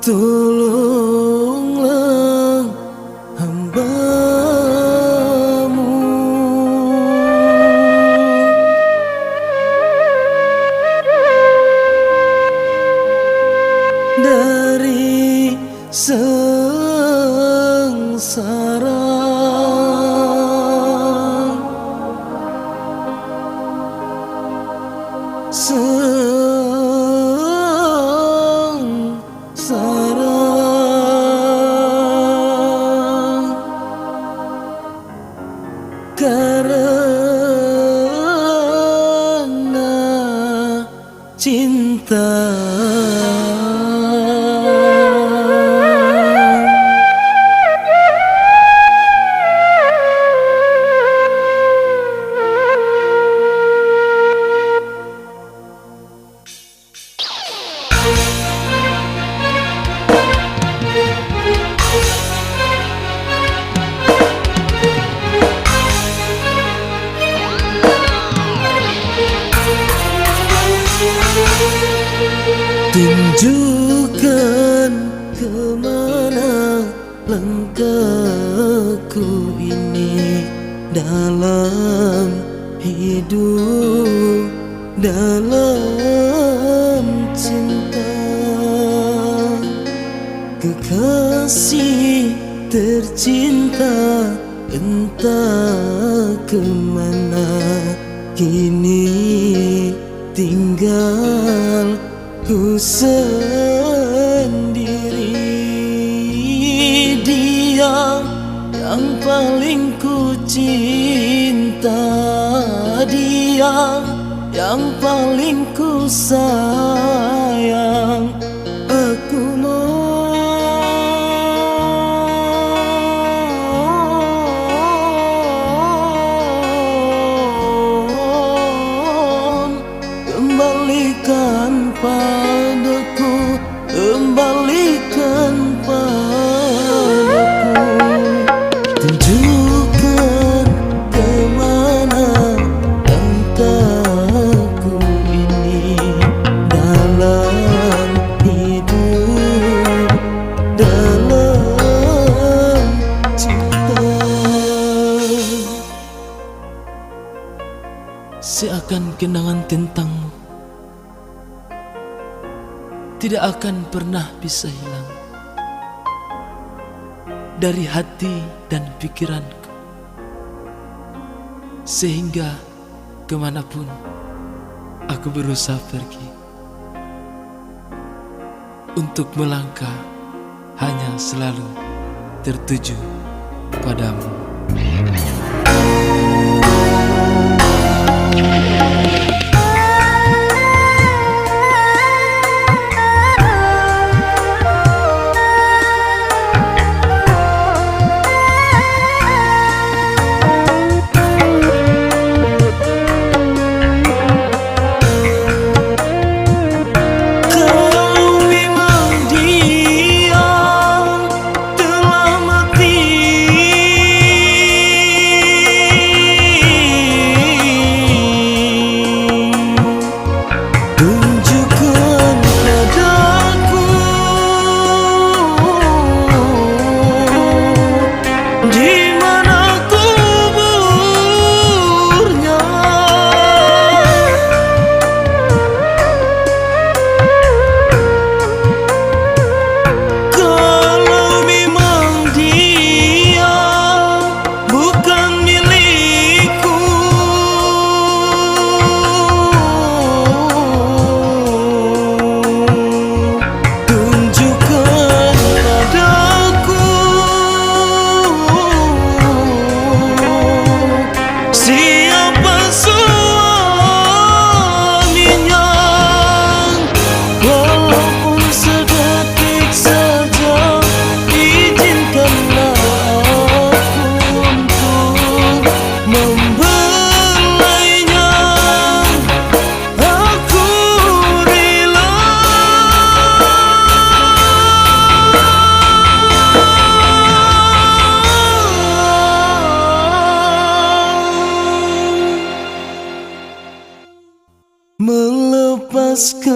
Tolonglah hamba-Mu dari sengsara, karena cinta. Tunjukkan kemana langkahku ini dalam hidup, dalam cinta. Kekasih tercinta, entah kemana kini tinggal ku sendiri. Dia yang paling ku cinta, dia yang paling ku sayang. Aku mohon, kembalikan padaku, kembalikan padaku. Tunjukkan kemana langkahku ini dalam hidup, dalam cinta. Seakan kenangan tentangmu tidak akan pernah bisa hilang dari hati dan pikiranku, sehingga kemanapun aku berusaha pergi, untuk melangkah hanya selalu tertuju padamu. Melepaskan